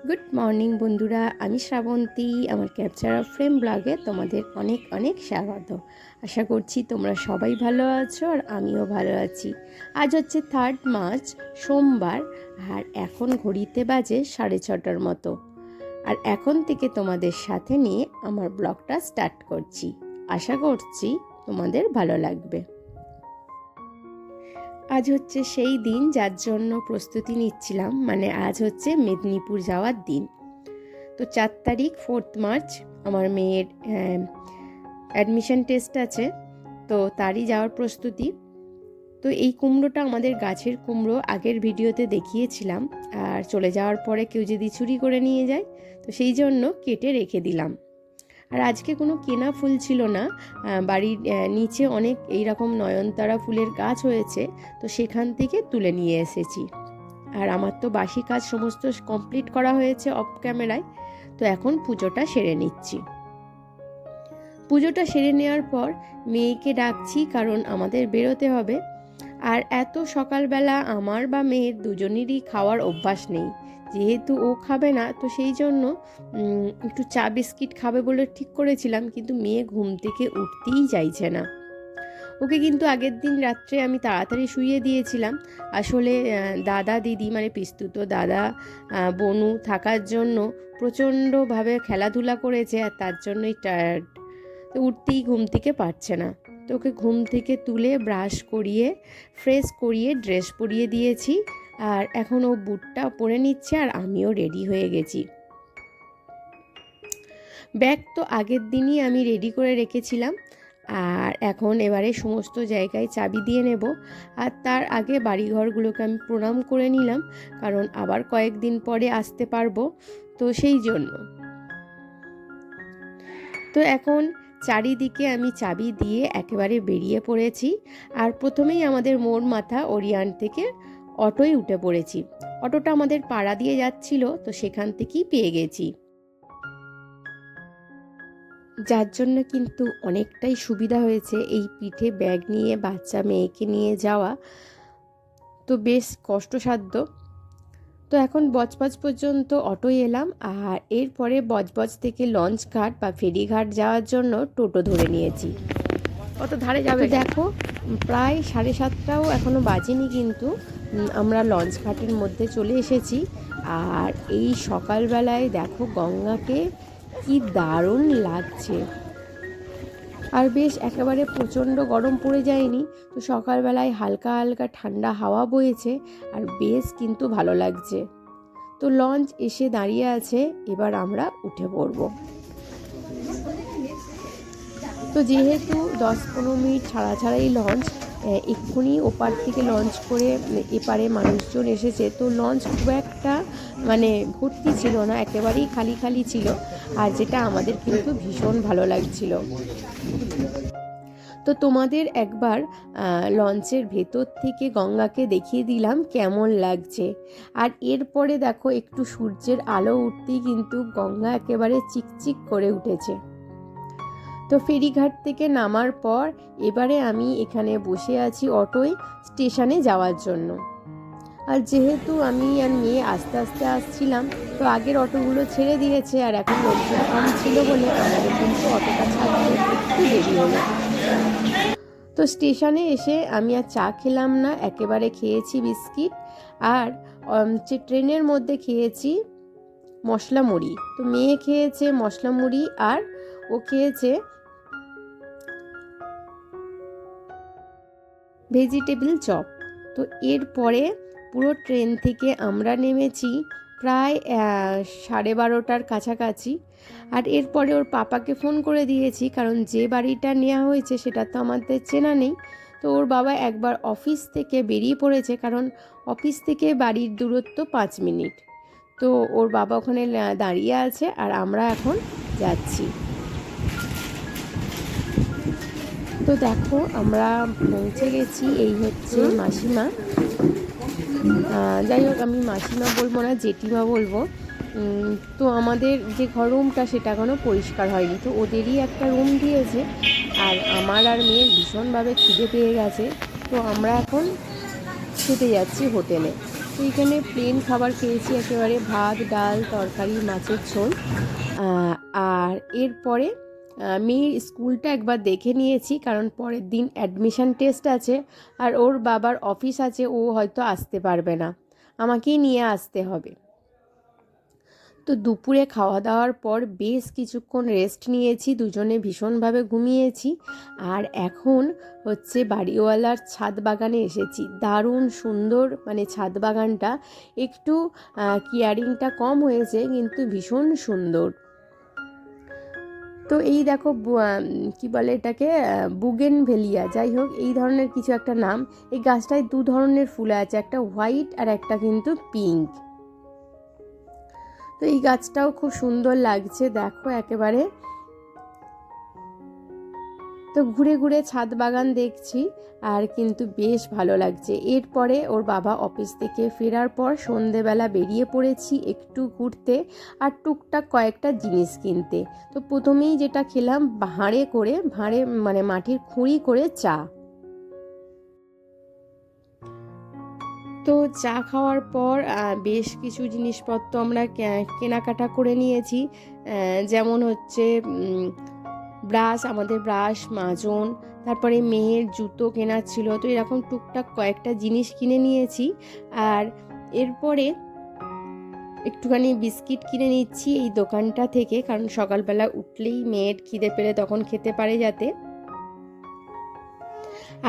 Good morning বন্ধুরা, আমি শ্রাবন্তী। আমার ক্যাপচার অফ ফ্রেম ব্লগে তোমাদের অনেক অনেক স্বাগত। আশা করছি তোমরা সবাই ভালো আছো আর আমিও ভালো আছি। আজ হচ্ছে 3 মার্চ, সোমবার। আর এখন ঘড়িতে বাজে 6:30টার মতো। আর এখন থেকে তোমাদের সাথে নিয়ে আমার ব্লগটা স্টার্ট করছি। আশা করছি তোমাদের ভালো লাগবে। আজ হচ্ছে সেই দিন যার জন্য প্রস্তুতি নিচ্ছিলাম, মানে আজ হচ্ছে মেদিনীপুর যাওয়ার দিন। তো 4 তারিখ 4 মার্চ আমার মেয়ের অ্যাডমিশন টেস্ট আছে, তো তারই যাওয়ার প্রস্তুতি। তো এই কুমড়োটা আমাদের গাছের কুমড়ো, আগের ভিডিওতে দেখিয়েছিলাম। আর চলে যাওয়ার পরে কেউ যদি চুরি করে নিয়ে যায়, তো সেই জন্য কেটে রেখে দিলাম। আর আজকে কোনো কেনা ফুল ছিল না, বাড়ির নিচে অনেক এইরকম নয়নতারা ফুলের গাছ হয়েছে, তো সেখান থেকে তুলে নিয়ে এসেছি। আর আমার তো বাসি কাজ সমস্ত কমপ্লিট করা হয়েছে অফ ক্যামেরায়। তো এখন পুজোটা সেরে নিচ্ছি। পুজোটা সেরে নেওয়ার পর মেয়েকে ডাকছি, কারণ আমাদের বেরোতে হবে। আর এত সকালবেলা আমার বা মেয়ের দুজনেরই খাওয়ার অভ্যাস নেই। যেহেতু ও খাবে না, তো সেই জন্য একটু চা বিস্কিট খাবে বলে ঠিক করেছিলাম, কিন্তু মেয়ে ঘুম থেকে উঠতেই চাইছে না। ওকে কিন্তু আগের দিন রাত্রে আমি তাড়াতাড়ি শুইয়ে দিয়েছিলাম। আসলে দাদা দিদি, মানে পিস্তুতো দাদা বনু থাকার জন্য প্রচণ্ডভাবে খেলাধুলা করেছে, আর তার জন্যই টায়ার্ড। তো উঠতেই ঘুম থেকে পারছে না। তো ওকে ঘুম থেকে তুলে ব্রাশ করিয়ে ফ্রেশ করিয়ে ড্রেস পরিয়ে দিয়েছি। আর এখন ও বুটটা পরে নিচ্ছে, আর আমিও রেডি হয়ে গেছি। ব্যাগ তো আগের দিনই আমি রেডি করে রেখেছিলাম। আর এখন এবারে সমস্ত জায়গায় চাবি দিয়ে নেব। আর তার আগে বাড়িঘরগুলোকে আমি প্রণাম করে নিলাম, কারণ আবার কয়েকদিন পরে আসতে পারবো, তো সেই জন্য। তো এখন চারিদিকে আমি চাবি দিয়ে একেবারে বেরিয়ে পড়েছি। আর প্রথমেই আমাদের মোড় মাথা ওরিয়ান থেকে অটোয় উঠে পড়েছি। অটোটা আমাদের পাড়া দিয়ে যাচ্ছিল, তো সেখান থেকেই পেয়ে গেছি, যার জন্য কিন্তু অনেকটাই সুবিধা হয়েছে এই পিঠে ব্যাগ নিয়ে বাচ্চা মেয়েকে নিয়ে যাওয়া। তো বেশ কষ্টসাধ্য। তো এখন বজবজ পর্যন্ত অটোয় এলাম, আর এরপরে বজবজ থেকে লঞ্চ ঘাট বা ফেরিঘাট যাওয়ার জন্য টোটো ধরে নিয়েছি। কত ধারে যাবে? তো দেখো, প্রায় 7:30টাও এখনও বাজেনি, কিন্তু আমরা লঞ্চ ঘাটের মধ্যে চলে এসেছি। আর এই সকালবেলায় দেখো গঙ্গাকে কি দারুণ লাগছে। আর বেশ একেবারে প্রচণ্ড গরম পড়ে যায়নি, তো সকালবেলায় হালকা হালকা ঠান্ডা হাওয়া বইছে, আর বেশ কিন্তু ভালো লাগছে। তো লঞ্চ এসে দাঁড়িয়ে আছে, এবার আমরা উঠে পড়ব। তো যেহেতু 10-15 মিনিট ছাড়া ছাড়াই লঞ্চ, এক্ষুনি ওপার থেকে লঞ্চ করে এপারে মানুষজন এসেছে, তো লঞ্চ খুব একটা মানে ভর্তি ছিল না, একেবারেই খালি খালি ছিল। আর যেটা আমাদের কিন্তু ভীষণ ভালো লাগছিল। তো তোমাদের একবার লঞ্চের ভেতর থেকে গঙ্গাকে দেখিয়ে দিলাম কেমন লাগছে। আর এরপরে দেখো একটু সূর্যের আলো উঠতেই কিন্তু গঙ্গা একেবারে চিকচিক করে উঠেছে। তো ফেরিঘাট থেকে নামার পর এবারে আমি এখানে বসে আছি অটোয় স্টেশনে যাওয়ার জন্য। আর যেহেতু আমি আর মেয়ে আস্তে আস্তে আসছিলাম, তো আগের অটোগুলো ছেড়ে দিয়েছে, আর এখন লোকজন কম ছিল বলে আমাদের কিন্তু অটোটা ছাড়তে একটু দেরি হলো। তো স্টেশনে এসে আমি আর চা খেলাম না, একেবারে খেয়েছি বিস্কিট। আর যে ট্রেনের মধ্যে খেয়েছি মশলা মুড়ি। তো মেয়ে খেয়েছে মশলা মুড়ি, আর ও খেয়েছে ভেজিটেবল চপ। তো এরপরে পুরো ট্রেন থেকে আমরা নেমেছি প্রায় 12:30টার কাছাকাছি। আর এরপরে ওর পাপাকে ফোন করে দিয়েছি, কারণ যে বাড়িটা নেওয়া হয়েছে সেটা তো আমাদের চেনা নেই। তো ওর বাবা একবার অফিস থেকে বেরিয়ে পড়েছে, কারণ অফিস থেকে বাড়ির দূরত্ব 5 মিনিট। তো ওর বাবা ওখানে দাঁড়িয়ে আছে, আর আমরা এখন যাচ্ছি। তো দেখো আমরা পৌঁছে গেছি, এই হচ্ছে মাসিমা। যাই হোক, আমি মাসিমা বলবো না, জেঠিমা বলবো। তো আমাদের যে ঘর রুমটা সেটা এখনও পরিষ্কার হয়নি, তো ওদেরই একটা রুম দিয়েছে। আর আমার আর মেয়ের ভীষণভাবে খিদে পেয়ে গেছে, তো আমরা এখন খেতে যাচ্ছি হোটেলে। তো তো এখানে প্লেন খাবার খেয়েছি, একেবারে ভাত, ডাল, তরকারি, মাছের ঝোল। আর এরপরে মেয়ের স্কুলটা একবার দেখে নিয়েছি, কারণ পরের দিন অ্যাডমিশন টেস্ট আছে আর ওর বাবার অফিস আছে, ও হয়তো আসতে পারবে না, আমাকেই নিয়ে আসতে হবে। তো দুপুরে খাওয়া দাওয়ার পর বেশ কিছুক্ষণ রেস্ট নিয়েছি, দুজনে ভীষণভাবে ঘুমিয়েছি। আর এখন হচ্ছে বাড়িওয়ালার ছাদ বাগানে এসেছি। দারুণ সুন্দর, মানে ছাদ বাগানটা একটু কেয়ারিংটা কম হয়েছে, কিন্তু ভীষণ সুন্দর। তো এই দেখো কি বলে এটাকে, বুগেনভেলিয়া, যাই হোক এই ধরনের কিছু একটা নাম। এই গাছটায় দু ধরনের ফুল আছে, একটা হোয়াইট আর একটা কিন্তু পিঙ্ক। তো এই গাছটাও খুব সুন্দর লাগছে, দেখো একেবারে। তো ঘুরে ঘুরে ছাদ বাগান দেখছি আর কিন্তু বেশ ভালো লাগছে। এরপরে ওর বাবা অফিস থেকে ফেরার পর সন্ধেবেলা বেরিয়ে পড়েছি একটু ঘুরতে আর টুকটাক কয়েকটা জিনিস কিনতে। তো প্রথমেই যেটা খেলাম, ভাঁড়ে মানে মাটির খুঁড়ি করে চা। তো চা খাওয়ার পর বেশ কিছু জিনিসপত্র আমরা কেনাকাটা করে নিয়েছি, যেমন হচ্ছে ব্রাশ, আমাদের ব্রাশ, মাজন, তারপরে মেয়ের জুতো কেনার ছিল। তো এরকম টুকটাক কয়েকটা জিনিস কিনে নিয়েছি। আর এরপরে একটুখানি বিস্কিট কিনে নিচ্ছি এই দোকানটা থেকে, কারণ সকালবেলা উঠলেই মেয়ের খিদে পেলে তখন খেতে পারে যাতে।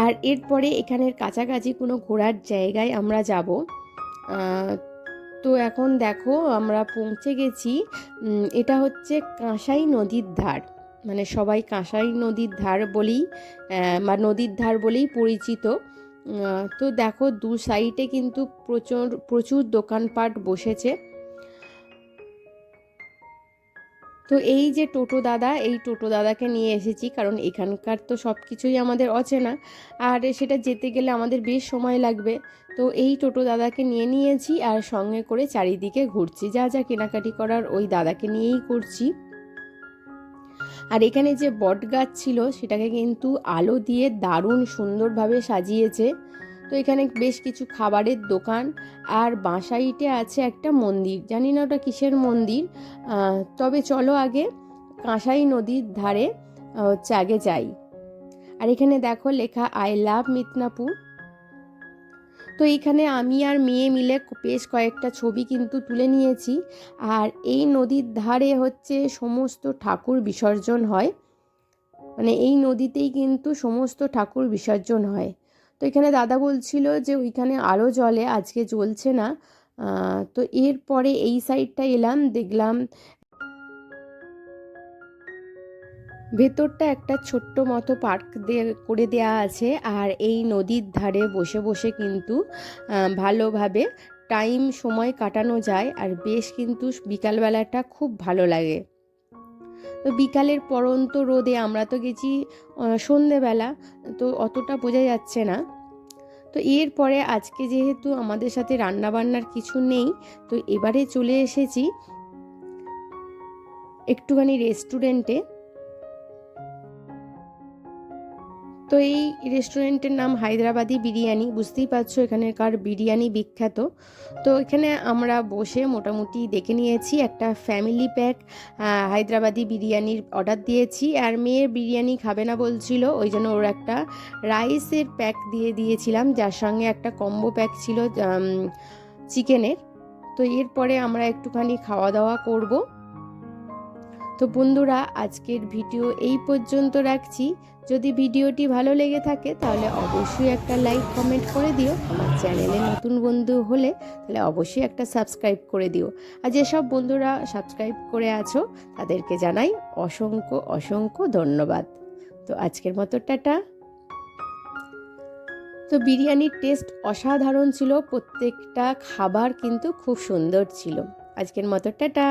আর এরপরে এখানের কাছাকাছি কোনো ঘোরার জায়গায় আমরা যাব। তো এখন দেখো আমরা পৌঁছে গেছি, এটা হচ্ছে কাঁসাই নদীর ধার, মানে সবাই কাঁসাই নদীর ধার বলেই বা নদীর ধার বলেই পরিচিত। তো দেখো দু সাইডে কিন্তু প্রচুর দোকানপাট বসেছে। তো এই যে টোটো দাদা, এই টোটো দাদাকে নিয়ে এসেছি, কারণ এখানকার তো সব কিছুই আমাদের অচেনা আর সেটা যেতে গেলে আমাদের বেশ সময় লাগবে। তো এই টোটো দাদাকে নিয়ে নিয়েছি আর সঙ্গে করে চারিদিকে ঘুরছি, যা যা কেনাকাটি করার ওই দাদাকে নিয়েই করছি। আর এখানে যে বট গাছ ছিল সেটাকে কিন্তু আলো দিয়ে দারুণ সুন্দরভাবে সাজিয়েছে। তো এখানে বেশ কিছু খাবারের দোকান আর বাঁ সাইডে আছে একটা মন্দির, জানি না ওটা কিসের মন্দির। তবে চলো আগে কাঁসাই নদীর ধারে হচ্ছে আগে যাই। আর এখানে দেখো লেখা আই লাভ মিদনাপুর। তো এইখানে আমি আর মেয়ে মিলে বেশ কয়েকটা ছবি কিন্তু তুলে নিয়েছি। আর এই নদীর ধারে হচ্ছে সমস্ত ঠাকুর বিসর্জন হয়, মানে এই নদীতেই কিন্তু সমস্ত ঠাকুর বিসর্জন হয়। তো এখানে দাদা বলছিল যে ওইখানে আলো জ্বলে, আজকে জ্বলছে না। তো এরপরে এই সাইডটা এলাম, দেখলাম ভেতরটা একটা ছোট্ট মতো পার্ক করে দেয়া আছে। আর এই নদীর ধারে বসে বসে কিন্তু ভালোভাবে সময় কাটানো যায় আর বেশ কিন্তু বিকালবেলাটা খুব ভালো লাগে। তো বিকালের পরন্ত রোদে, আমরা তো গেছি সন্ধেবেলা, তো অতটা বোঝা যাচ্ছে না। তো এরপরে আজকে যেহেতু আমাদের সাথে রান্নাবান্নার কিছু নেই, তো এবারে চলে এসেছি একটুখানি রেস্টুরেন্টে। তো এই রেস্টুরেন্টের নাম হায়দ্রাবাদি বিরিয়ানি, বুঝতেই পারছো এখানকার বিরিয়ানি বিখ্যাত। তো এখানে আমরা বসে মোটামুটি দেখে নিয়েছি, একটা ফ্যামিলি প্যাক হায়দ্রাবাদি বিরিয়ানির অর্ডার দিয়েছি। আর মেয়ের বিরিয়ানি খাবে না বলছিল, ওই জন্য ওর একটা রাইসের প্যাক দিয়েছিলাম, যার সঙ্গে একটা কম্বো প্যাক ছিল চিকেনের। তো এরপরে আমরা একটুখানি খাওয়া দাওয়া করব। তো বন্ধুরা, আজকের ভিডিও এই পর্যন্ত রাখছি। যদি ভিডিওটি ভালো লেগে থাকে তাহলে অবশ্যই একটা লাইক কমেন্ট করে দিও। আমার চ্যানেলে নতুন বন্ধু হলে তাহলে অবশ্যই একটা সাবস্ক্রাইব করে দিও। আর যেসব বন্ধুরা সাবস্ক্রাইব করে আছো তাদেরকে জানাই অসংখ্য অসংখ্য ধন্যবাদ। তো আজকের মতো টাটা। তো বিরিয়ানির টেস্ট অসাধারণ ছিল, প্রত্যেকটা খাবার কিন্তু খুব সুন্দর ছিল। আজকের মতো টাটা।